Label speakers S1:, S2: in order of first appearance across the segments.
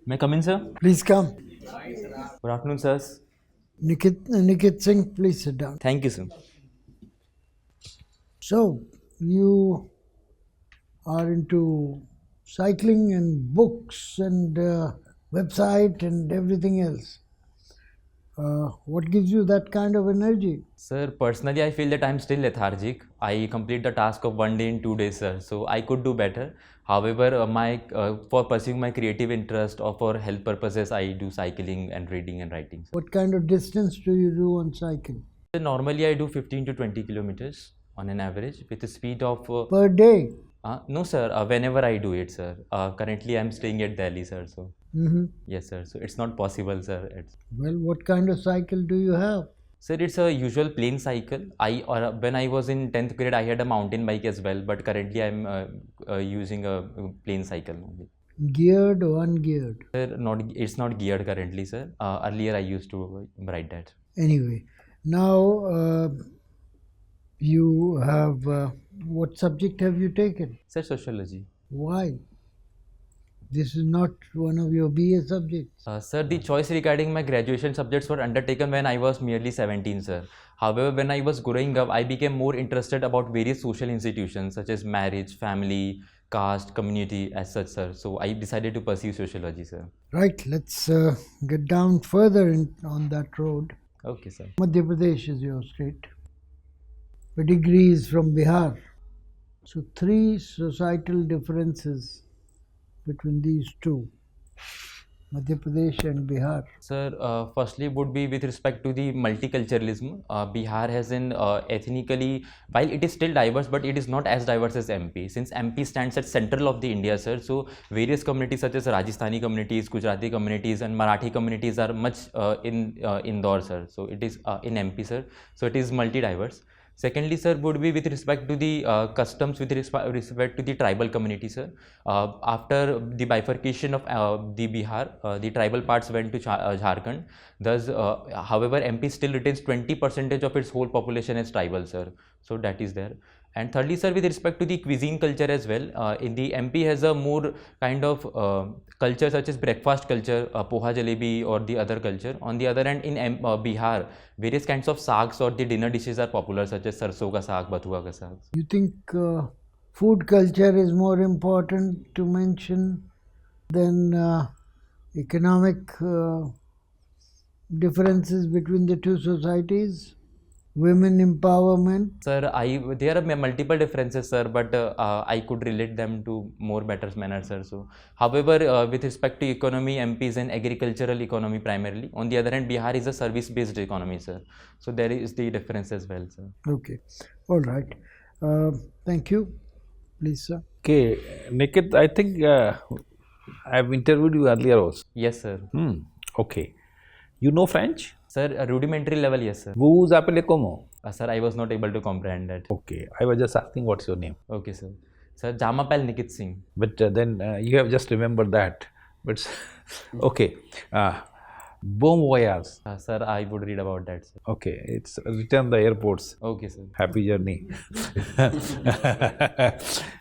S1: May I come in, sir?
S2: Please come.
S1: Good afternoon, sirs.
S2: Nikit Singh, please sit down.
S1: Thank you, sir.
S2: So, you are into cycling and books and website and everything else. What gives you that kind of energy?
S1: Sir, personally, I feel that I'm still lethargic. I complete the task of 1 day in 2 days, sir. So I could do better. However, for pursuing my creative interest or for health purposes, I do cycling and reading and writing. Sir.
S2: What kind of distance do you do on cycle?
S1: Normally, I do 15 to 20 kilometers on an average with a speed of...
S2: Per day?
S1: No, sir. Whenever I do it, sir. Currently, I'm staying at Delhi, sir. So yes, sir. So it's not possible, sir.
S2: Well, what kind of cycle do you have?
S1: Sir, it's a usual plain cycle. When I was in 10th grade, I had a mountain bike as well, but currently I'm using a plain cycle only.
S2: Geared or ungeared?
S1: Sir, it's not geared currently, sir. Earlier I used to ride that.
S2: Anyway, now you have, what subject have you taken?
S1: Sir, sociology.
S2: Why? This is not one of your BA subjects.
S1: Sir, the choice regarding my graduation subjects were undertaken when I was merely 17, sir. However, when I was growing up, I became more interested about various social institutions such as marriage, family, caste, community as such, sir. So I decided to pursue sociology, sir.
S2: Right, let's get down further on that road.
S1: Okay, sir.
S2: Madhya Pradesh is your state. Pedigree is from Bihar. So 3 societal differences between these two, Madhya Pradesh and Bihar.
S1: Sir, firstly would be with respect to the multiculturalism. Bihar has an ethnically, while it is still diverse, but it is not as diverse as MP. Since MP stands at central of the India, sir, so various communities such as Rajasthani communities, Gujarati communities and Marathi communities are much in Indore, sir. So it is in MP, sir. So it is multi-diverse. Secondly, sir, would be with respect to the customs with respect to the tribal community, sir. After the bifurcation of the Bihar, the tribal parts went to Jharkhand. Thus, however, MP still retains 20% of its whole population as tribal, sir. So that is there. And thirdly, sir, with respect to the cuisine culture as well, in the MP has a more kind of culture such as breakfast culture, poha jalebi or the other culture. On the other hand, in Bihar, various kinds of sags or the dinner dishes are popular such as sarso ka saag, bathua ka saag.
S2: You think food culture is more important to mention than economic differences between the two societies? Women empowerment?
S1: Sir, there are multiple differences, sir, but I could relate them to more better manner, sir. So, however, with respect to economy, MP is an agricultural economy primarily. On the other hand, Bihar is a service-based economy, sir. So there is the difference as well, sir.
S2: Okay, all right. Thank you. Please, sir.
S3: Okay, Nikit, I think I've interviewed you earlier also.
S1: Yes, sir.
S3: Okay. You know French?
S1: Sir, a rudimentary level, yes, sir.
S3: Vous appelez comment?
S1: Sir, I was not able to comprehend that.
S3: Okay, I was just asking what's your name.
S1: Okay, sir. Sir, Jamapal Nikit Singh.
S3: But then you have just remembered that. But okay. Bon voyage.
S1: Sir, I would read about that, sir.
S3: Okay, it's written the airports.
S1: Okay, sir.
S3: Happy journey.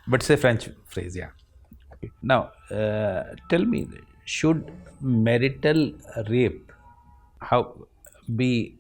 S3: But say French phrase, yeah. Okay. Now, tell me, should marital rape be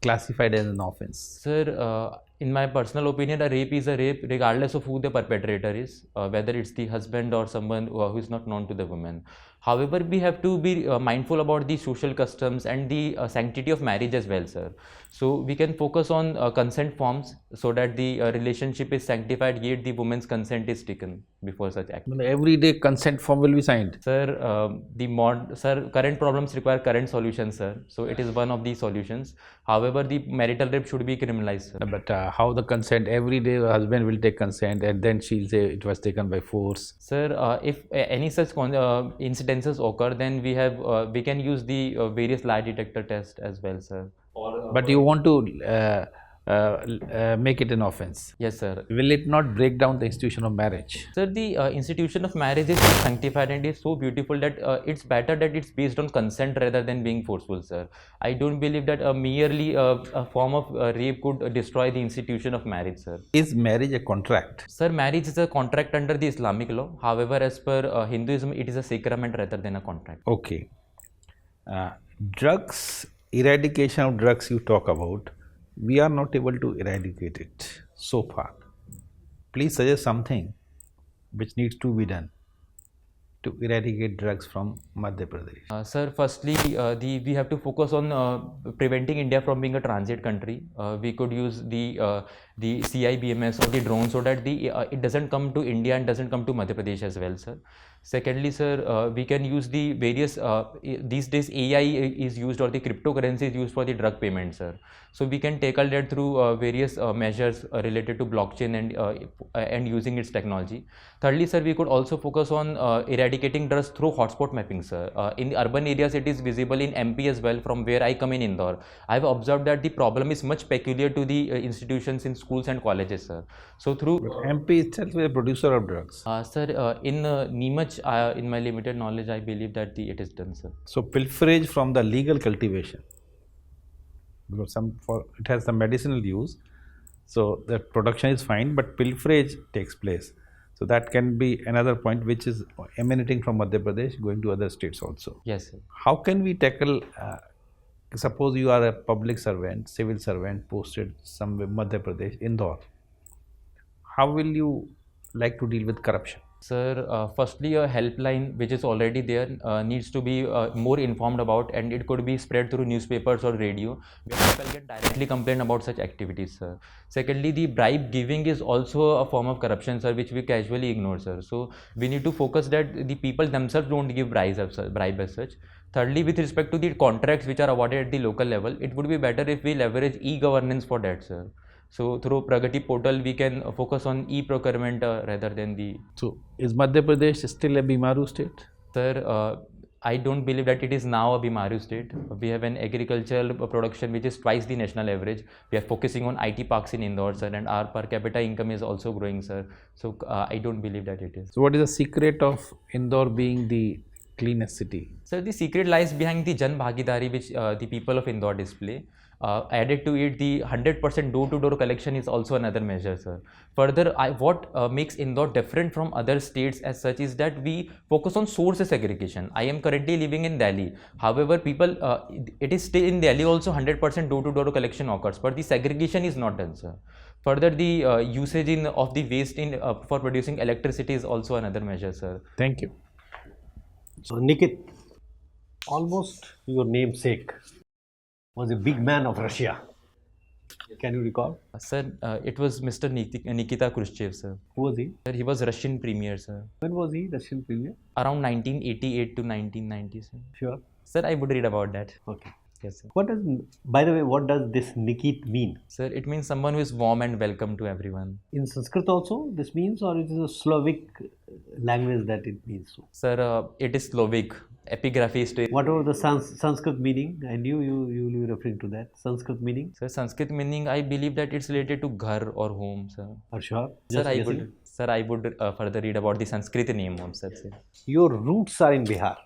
S3: classified as an offense?
S1: Sir, in my personal opinion, a rape is a rape regardless of who the perpetrator is, whether it's the husband or someone who is not known to the woman. However, we have to be mindful about the social customs and the sanctity of marriage as well, sir. So we can focus on consent forms so that the relationship is sanctified, yet the woman's consent is taken before such act.
S3: Every day consent form will be signed.
S1: Sir, current problems require current solutions, sir. So it is one of the solutions. However, the marital rape should be criminalized, sir.
S3: But how the consent? Every day the husband will take consent and then she'll say it was taken by force.
S1: Sir, if any such incidences occur, then we can use the various lie detector test as well, sir.
S3: But you want to make it an offense?
S1: Yes, sir.
S3: Will it not break down the institution of marriage?
S1: Sir, the institution of marriage is so sanctified and is so beautiful that it's better that it's based on consent rather than being forceful, sir. I don't believe that merely a form of rape could destroy the institution of marriage, sir.
S3: Is marriage a contract?
S1: Sir, marriage is a contract under the Islamic law. However, as per Hinduism, it is a sacrament rather than a contract.
S3: Okay. Drugs, eradication of drugs you talk about, we are not able to eradicate it so far. Please suggest something which needs to be done to eradicate drugs from Madhya Pradesh.
S1: Sir, firstly, we have to focus on preventing India from being a transit country. We could use the CIBMS or the drone so that it doesn't come to India and doesn't come to Madhya Pradesh as well, sir. Secondly, sir, we can use the various these days AI is used or the cryptocurrency is used for the drug payment, sir. So we can tackle that through various measures related to blockchain and using its technology. Thirdly, sir, we could also focus on eradicating drugs through hotspot mapping, sir. In the urban areas, it is visible in MP as well, from where I come in Indore. I've observed that the problem is much peculiar to the institutions in schools and colleges, sir. So through
S3: MP itself is a producer of drugs.
S1: sir, in Neemach, in my limited knowledge, I believe that it is done, sir.
S3: So pilferage from the legal cultivation, because it has some medicinal use, so the production is fine, but pilferage takes place. So that can be another point which is emanating from Madhya Pradesh going to other states also.
S1: Yes, sir.
S3: How can we tackle? Suppose you are a public servant, civil servant posted somewhere Madhya Pradesh, Indore. How will you like to deal with corruption?
S1: Sir, firstly, a helpline which is already there needs to be more informed about, and it could be spread through newspapers or radio where people can directly complain about such activities, sir. Secondly, the bribe giving is also a form of corruption, sir, which we casually ignore, sir. So we need to focus that the people themselves don't give bribe as such. Thirdly, with respect to the contracts which are awarded at the local level, it would be better if we leverage e-governance for that, sir. So through Pragati portal, we can focus on e-procurement rather than the...
S3: So is Madhya Pradesh still a Bimaru state?
S1: Sir, I don't believe that it is now a Bimaru state. We have an agricultural production which is twice the national average. We are focusing on IT parks in Indore, sir, and our per capita income is also growing, sir. So I don't believe that it is.
S3: So what is the secret of Indore being the cleanest city?
S1: Sir, the secret lies behind the Jan Bhagidari which the people of Indore display. Added to it, the 100% door-to-door collection is also another measure, sir. Further, what makes Indore different from other states as such is that we focus on source segregation. I am currently living in Delhi. However, it is still in Delhi also 100% door-to-door collection occurs, but the segregation is not done, sir. Further, the usage of the waste for producing electricity is also another measure, sir.
S3: Thank you.
S4: So Nikit, almost your namesake, was a big man of Russia. Can you recall?
S1: Sir, it was Mr. Nikita Khrushchev, sir.
S4: Who was he?
S1: Sir, he was Russian premier, sir.
S4: When was he Russian premier?
S1: Around 1988 to 1990, sir.
S4: Sure.
S1: Sir, I would read about that.
S4: Okay.
S1: Yes, sir.
S4: What does, by the way, what does this Nikit mean?
S1: Sir, it means someone who is warm and welcome to everyone.
S4: In Sanskrit also this means, or it is a Slavic language that it means so?
S1: Sir, it is Slavic. Epigraphy is to...
S4: Whatever the Sanskrit meaning, I knew you will be referring to that. Sanskrit meaning?
S1: Sir, Sanskrit meaning, I believe that it's related to ghar or home, sir.
S4: Are sure?
S1: Sir,
S4: Just guessing?
S1: I would further read about the Sanskrit name of such.
S4: Your roots are in Bihar.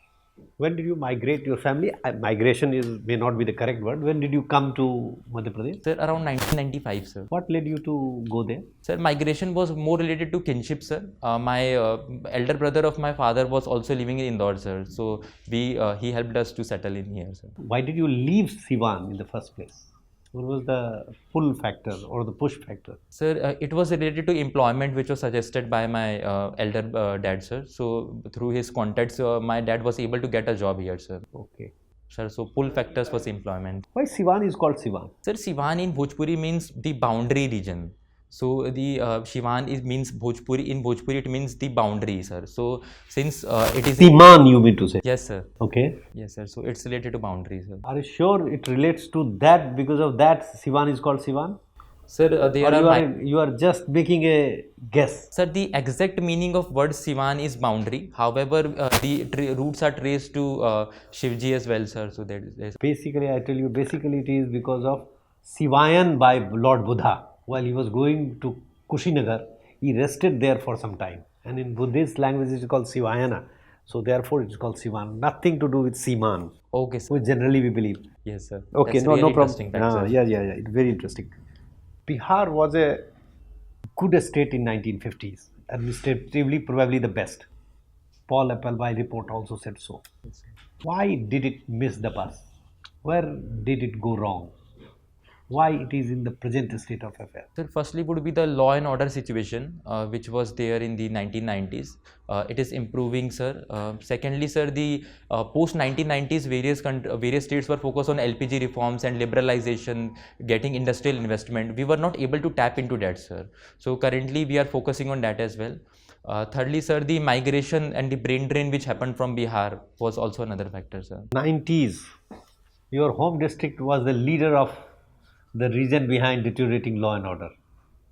S4: When did you migrate your family? Migration may not be the correct word. When did you come to Madhya Pradesh?
S1: Sir, around 1995, sir.
S4: What led you to go there?
S1: Sir, migration was more related to kinship, sir. My elder brother of my father was also living in Indore, sir. So he helped us to settle in here, sir.
S4: Why did you leave Siwan in the first place? What was the pull factor or the push factor?
S1: Sir, it was related to employment which was suggested by my elder dad, sir. So through his contacts, my dad was able to get a job here, sir.
S4: Okay.
S1: Sir, so pull factors was employment.
S4: Why Siwan is called Siwan?
S1: Sir, Siwan in Bhojpuri means the boundary region. So the Siwan means Bhojpuri. In Bhojpuri, it means the boundary, sir. So since it is...
S4: Siman, you mean to say?
S1: Yes, sir.
S4: Okay.
S1: Yes, sir. So it's related to boundary, sir.
S4: Are you sure it relates to that? Because of that, Siwan is called Siwan?
S1: Sir,
S4: You are just making a guess.
S1: Sir, the exact meaning of word Siwan is boundary. However, the roots are traced to Shivji as well, sir. So that is...
S4: Basically, I tell you, basically it is because of Sivayan by Lord Buddha. While he was going to Kushinagar, he rested there for some time. And in Buddhist language, it is called Sivayana. So therefore, it is called Sivan. Nothing to do with Siman,
S1: Okay, sir.
S4: which generally we believe.
S1: Yes, sir.
S4: Okay,
S1: That's
S4: no
S1: really
S4: problem.
S1: interesting fact, sir.
S4: Yeah. It's very interesting. Bihar was a good state in 1950s, administratively probably the best. Paul Appleby report also said so. Why did it miss the bus? Where did it go wrong? Why it is in the present state of affairs?
S1: Sir, firstly would be the law and order situation, which was there in the 1990s. It is improving, sir. Secondly, sir, the post 1990s various states were focused on LPG reforms and liberalization, getting industrial investment. We were not able to tap into that, sir. So currently we are focusing on that as well. Thirdly, sir, the migration and the brain drain which happened from Bihar was also another factor, sir.
S4: 90s, your home district was the leader of the reason behind deteriorating law and order.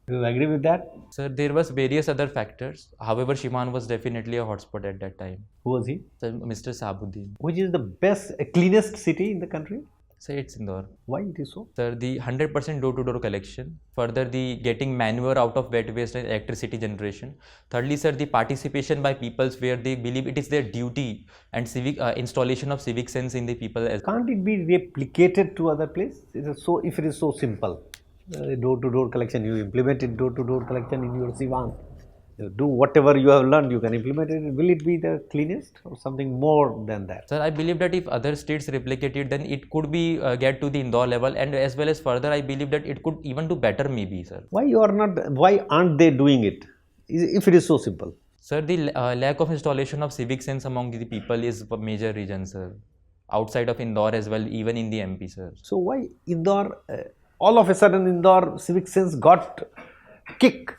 S4: Do you agree with that?
S1: Sir, there was various other factors. However, Shiman was definitely a hotspot at that time.
S4: Who was he?
S1: Sir, Mr. Sabuddin.
S4: Which is the best, cleanest city in the country?
S1: Sir, it's Indore.
S4: Why it is so?
S1: Sir, the 100% door-to-door collection. Further, the getting manure out of wet waste and electricity generation. Thirdly, sir, the participation by peoples where they believe it is their duty and civic installation of civic sense in the people as
S4: Can't it be replicated to other places? If it is so simple, door-to-door collection, you implement it door-to-door collection in your Sivan. You do whatever you have learned, you can implement it. Will it be the cleanest or something more than that?
S1: Sir, I believe that if other states replicate it, then it could be get to the Indore level, and as well as further, I believe that it could even do better, maybe, sir.
S4: Why aren't they doing it? If it is so simple.
S1: Sir, the lack of installation of civic sense among the people is a major reason, sir. Outside of Indore as well, even in the MP, sir.
S4: So why Indore, all of a sudden Indore civic sense got kick?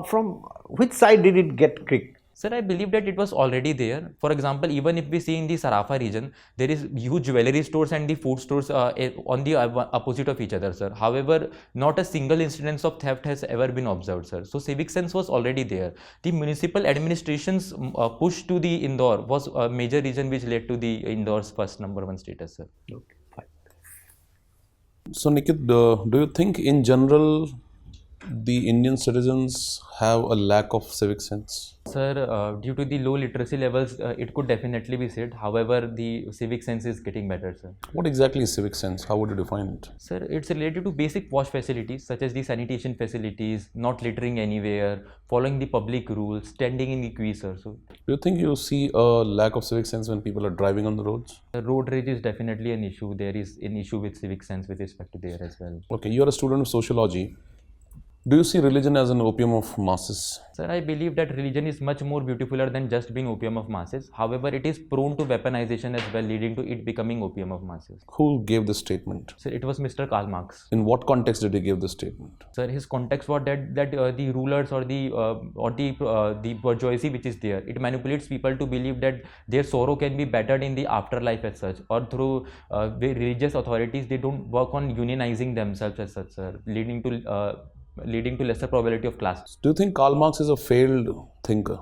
S4: From which side did it get kicked?
S1: Sir, I believe that it was already there. For example, even if we see in the Sarafa region, there is huge jewelry stores and the food stores on the opposite of each other, sir. However, not a single incidence of theft has ever been observed, sir. So civic sense was already there. The municipal administration's push to the Indore was a major reason which led to the Indore's first #1 status, sir.
S4: Okay, fine.
S5: So Nikit, do you think in general the Indian citizens have a lack of civic sense?
S1: Sir, due to the low literacy levels, it could definitely be said. However, the civic sense is getting better, sir.
S5: What exactly is civic sense? How would you define it?
S1: Sir, it's related to basic wash facilities such as the sanitation facilities, not littering anywhere, following the public rules, standing in the queue, sir. So,
S5: Do you think you see a lack of civic sense when people are driving on the roads?
S1: the road rage is definitely an issue. There is an issue with civic sense with respect to there as well.
S5: Okay, you're a student of sociology. Do you see religion as an opium of masses?
S1: Sir, I believe that religion is much more beautifuler than just being opium of masses. However, it is prone to weaponization as well, leading to it becoming opium of masses.
S5: Who gave this statement?
S1: Sir, it was Mr. Karl Marx.
S5: In what context did he give this statement?
S1: Sir, his context was that the rulers or the bourgeoisie which is there, it manipulates people to believe that their sorrow can be bettered in the afterlife as such, or through the religious authorities. They don't work on unionizing themselves as such, sir, leading to lesser probability of class.
S5: Do you think Karl Marx is a failed thinker?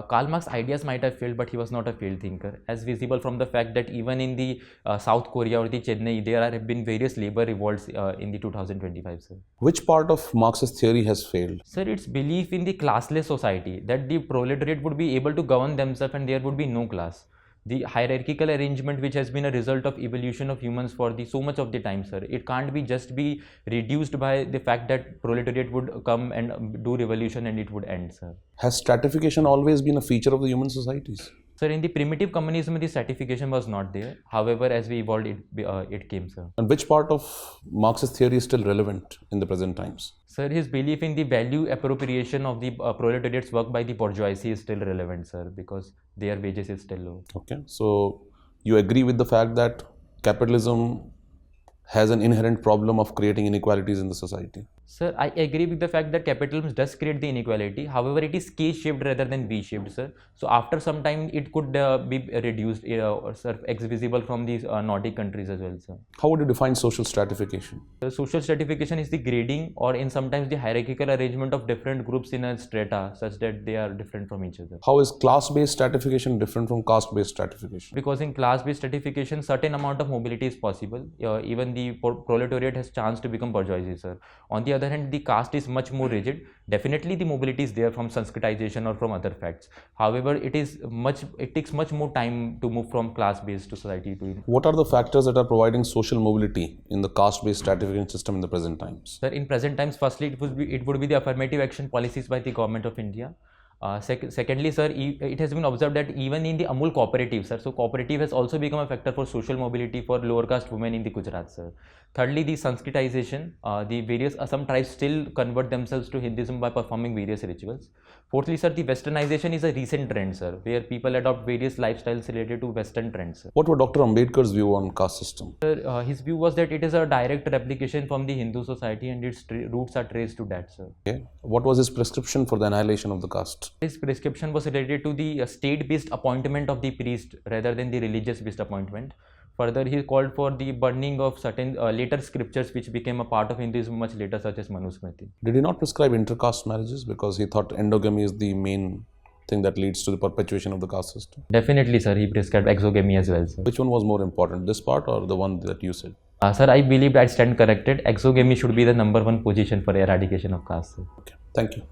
S1: Karl Marx's ideas might have failed, but he was not a failed thinker, as visible from the fact that even in the South Korea or the Chennai, there have been various labor revolts in the 2025, sir.
S5: Which part of Marx's theory has failed?
S1: Sir, its belief in the classless society, that the proletariat would be able to govern themselves and there would be no class. The hierarchical arrangement which has been a result of evolution of humans for so much of the time, sir, it can't be just be reduced by the fact that proletariat would come and do revolution and it would end, sir.
S5: Has stratification always been a feature of the human societies?
S1: Sir, in the primitive communism, the stratification was not there. However, as we evolved, it came, sir.
S5: And which part of Marx's theory is still relevant in the present times?
S1: Sir, his belief in the value appropriation of the proletariat's work by the bourgeoisie is still relevant, sir, because their wages is still low.
S5: Okay, so you agree with the fact that capitalism has an inherent problem of creating inequalities in the society?
S1: Sir, I agree with the fact that capitalism does create the inequality. However, it is K-shaped rather than V-shaped, sir. So after some time, it could be reduced, sir, visible from these Nordic countries as well, sir.
S5: How would you define social stratification?
S1: The social stratification is the grading or in sometimes the hierarchical arrangement of different groups in a strata such that they are different from each other.
S5: How is class-based stratification different from caste-based stratification?
S1: Because in class-based stratification, certain amount of mobility is possible. Even the proletariat has chance to become bourgeoisie, sir. On the other hand, the caste is much more rigid. Definitely the mobility is there from Sanskritization or from other facts. However, it takes much more time to move from class-based to society to.
S5: What are the factors that are providing social mobility in the caste-based stratification system in the present times?
S1: Sir, in present times, firstly, it would be the affirmative action policies by the government of India. Secondly, sir, it has been observed that even in the Amul cooperative, sir, so cooperative has also become a factor for social mobility for lower caste women in the Gujarat, sir. Thirdly, the Sanskritization, the various Assam tribes still convert themselves to Hinduism by performing various rituals. Fourthly, sir, the westernization is a recent trend, sir, where people adopt various lifestyles related to Western trends, sir.
S5: What were Dr. Ambedkar's view on caste system?
S1: Sir, his view was that it is a direct replication from the Hindu society and its roots are traced to that, sir.
S5: Okay. What was his prescription for the annihilation of the caste?
S1: His prescription was related to the state-based appointment of the priest rather than the religious-based appointment. Further, he called for the burning of certain later scriptures which became a part of Hinduism much later, such as Manusmriti.
S5: Did he not prescribe intercaste marriages because he thought endogamy is the main thing that leads to the perpetuation of the caste system?
S1: Definitely, sir, he prescribed exogamy as well, sir.
S5: Which one was more important, this part or the one that you said?
S1: Sir, I believe I stand corrected. Exogamy should be the #1 position for eradication of caste, sir.
S5: Okay, thank you.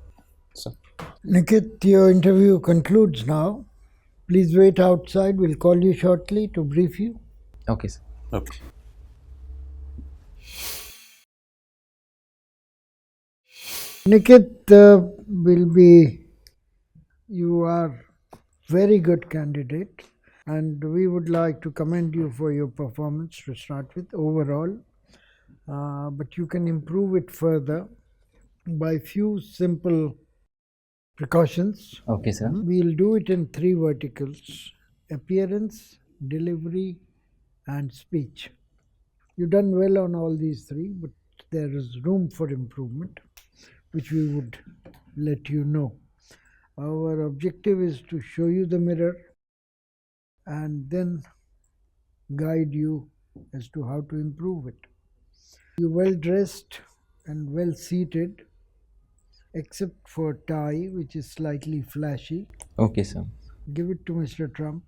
S5: Sir.
S2: Nikit, your interview concludes now. Please wait outside. We'll call you shortly to brief you.
S1: Okay, sir.
S5: Okay.
S2: Nikit, you are very good candidate, and we would like to commend you for your performance to start with overall, but you can improve it further by few simple precautions.
S1: Okay, sir.
S2: We'll do it in 3 verticals: appearance, delivery, and speech. You've done well on all these 3, but there is room for improvement, which we would let you know. Our objective is to show you the mirror and then guide you as to how to improve it. You're well dressed and well seated, except for tie, which is slightly flashy.
S1: Okay, sir.
S2: Give it to Mr. Trump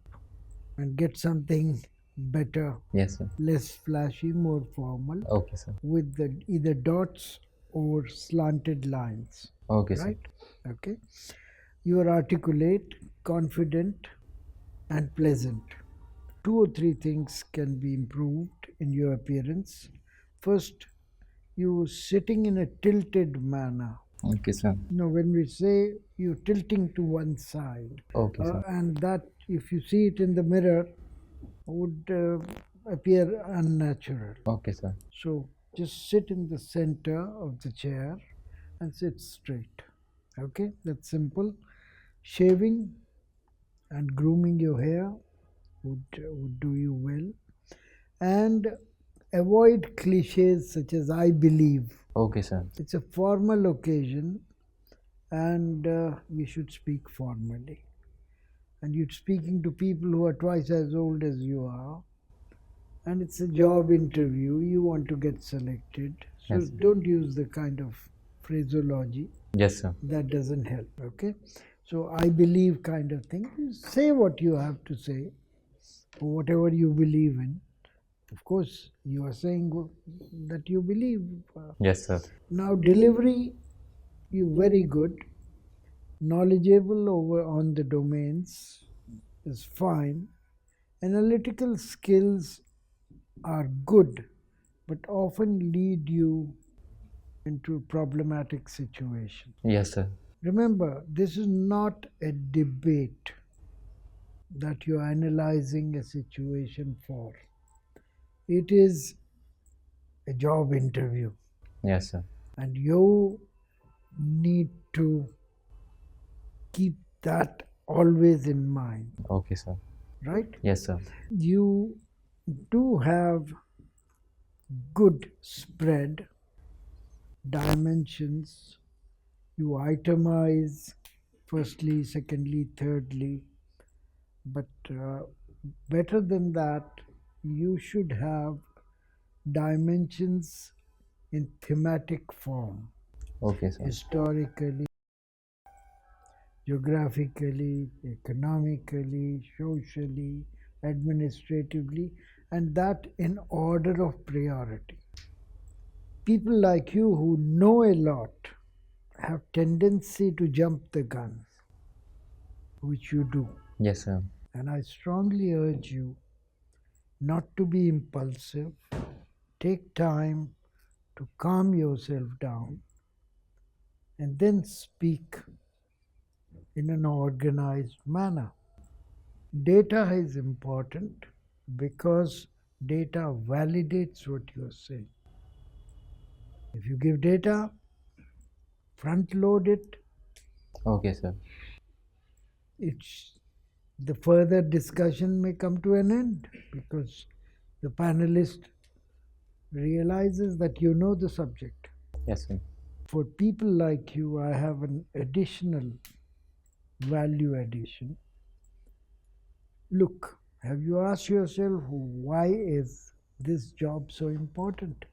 S2: and get something better,
S1: Yes, sir.
S2: less flashy, more formal,
S1: Okay, sir.
S2: with either dots or slanted lines.
S1: Okay, sir.
S2: Right? Okay. You are articulate, confident, and pleasant. 2 or 3 things can be improved in your appearance. First, you sitting in a tilted manner.
S1: Okay, sir.
S2: When we say you're tilting to one side,
S1: Okay, sir.
S2: and that, if you see it in the mirror, would appear unnatural.
S1: Okay, sir.
S2: So just sit in the center of the chair and sit straight. Okay, that's simple. Shaving and grooming your hair would do you well. And avoid cliches such as "I believe."
S1: Okay, sir.
S2: It's a formal occasion, and you should speak formally. And you're speaking to people who are twice as old as you are, and it's a job interview. You want to get selected, so
S1: Yes.
S2: don't use the kind of phraseology
S1: Yes, sir.
S2: that doesn't help. Okay, so "I believe" kind of thing. Say what you have to say, or whatever you believe in. Of course, you are saying that you believe.
S1: Yes, sir.
S2: Now, delivery, you're very good. Knowledgeable on the domains is fine. Analytical skills are good, but often lead you into problematic situations.
S1: Yes, sir.
S2: Remember, this is not a debate that you're analyzing a situation for. It is a job interview,
S1: Yes, sir.
S2: and you need to keep that always in mind,
S1: Okay, sir.
S2: right?
S1: Yes, sir.
S2: You do have good spread, dimensions. You itemize firstly, secondly, thirdly, but better than that, you should have dimensions in thematic form,
S1: Okay, sir.
S2: historically, geographically, economically, socially, administratively, and that in order of priority. People like you who know a lot have tendency to jump the gun, which you do.
S1: Yes, sir.
S2: And I strongly urge you not to be impulsive. Take time to calm yourself down and then speak in an organized manner. Data is important because data validates what you are saying. If you give data, front load it,
S1: Okay, sir.
S2: the further discussion may come to an end because the panelist realizes that you know the subject.
S1: Yes, sir.
S2: For people like you, I have an additional value addition. Look, have you asked yourself why is this job so important?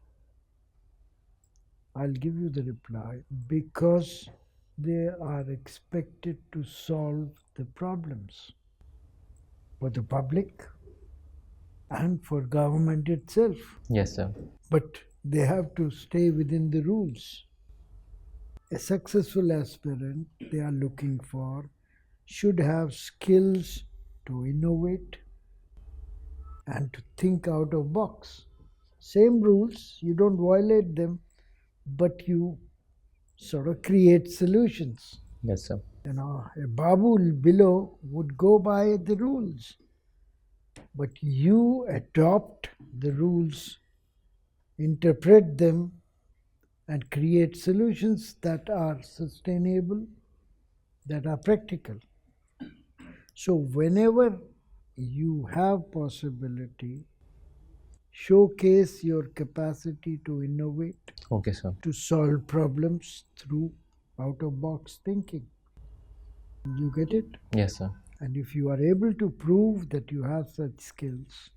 S2: I'll give you the reply. Because they are expected to solve the problems for the public and for government itself.
S1: Yes, sir.
S2: But they have to stay within the rules. A successful aspirant they are looking for should have skills to innovate and to think out of box. Same rules, you don't violate them, but you sort of create solutions.
S1: Yes, sir.
S2: A babu below would go by the rules, but you adopt the rules, interpret them, and create solutions that are sustainable, that are practical. So whenever you have possibility, showcase your capacity to innovate,
S1: Okay, sir.
S2: to solve problems through out-of-box thinking. You get it?
S1: Yes, sir.
S2: And if you are able to prove that you have such skills,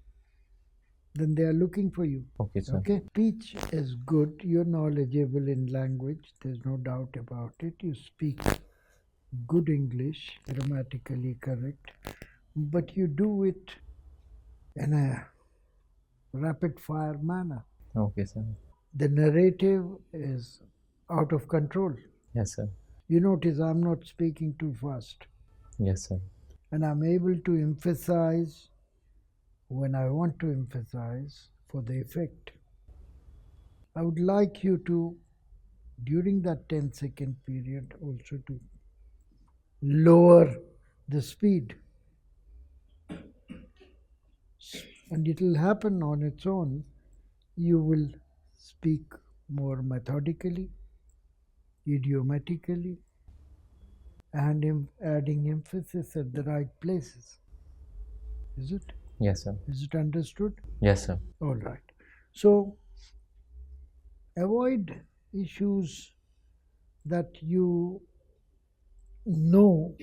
S2: then they are looking for you.
S1: Okay, sir.
S2: Okay? Speech is good. You're knowledgeable in language. There's no doubt about it. You speak good English, grammatically correct, but you do it in a rapid-fire manner.
S1: Okay, sir.
S2: The narrative is out of control.
S1: Yes, sir.
S2: You notice I'm not speaking too fast,
S1: Yes, sir.
S2: and I'm able to emphasize when I want to emphasize for the effect. I would like you to, during that 10-second period, also to lower the speed. And it will happen on its own. You will speak more methodically, idiomatically, and adding emphasis at the right places. Is it?
S1: Yes, sir.
S2: Is it understood?
S1: Yes, sir.
S2: All right. So avoid issues that you know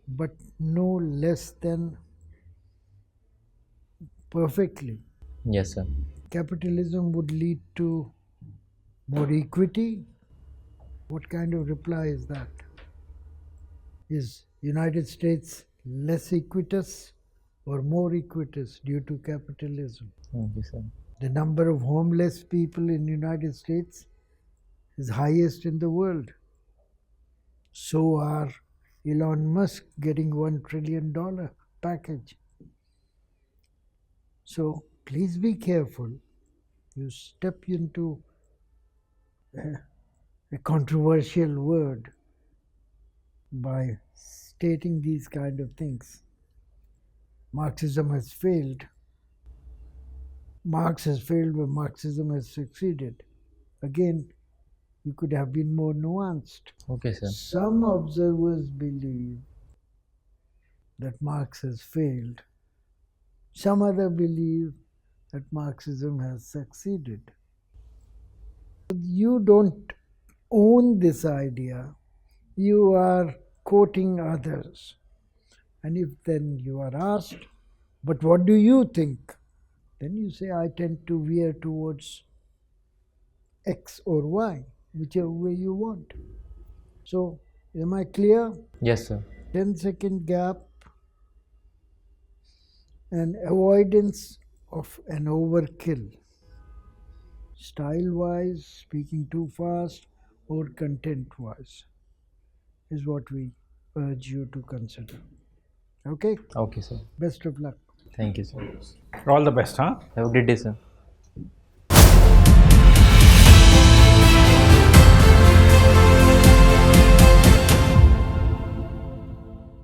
S2: but know less than perfectly.
S1: Yes, sir.
S2: Capitalism would lead to more equity. What kind of reply is that? Is United States less equitous or more equitous due to capitalism?
S1: Okay, sir.
S2: The number of homeless people in United States is highest in the world. So are Elon Musk getting $1 trillion package. So please be careful. You step into a controversial word by stating these kind of things. Marxism has failed. Marx has failed, but Marxism has succeeded. Again, you could have been more nuanced.
S1: Okay, sir.
S2: Some observers believe that Marx has failed. Some other believe that Marxism has succeeded. You don't own this idea. You are quoting others. And if then you are asked, but what do you think? Then you say, I tend to veer towards X or Y, whichever way you want. So, am I clear?
S1: Yes, sir.
S2: 10-second gap and avoidance of an overkill, style-wise, speaking too fast, or content-wise, is what we urge you to consider. Okay?
S1: Okay, sir.
S2: Best of luck.
S1: Thank you, sir.
S3: All the best, huh?
S1: Have a great day, sir.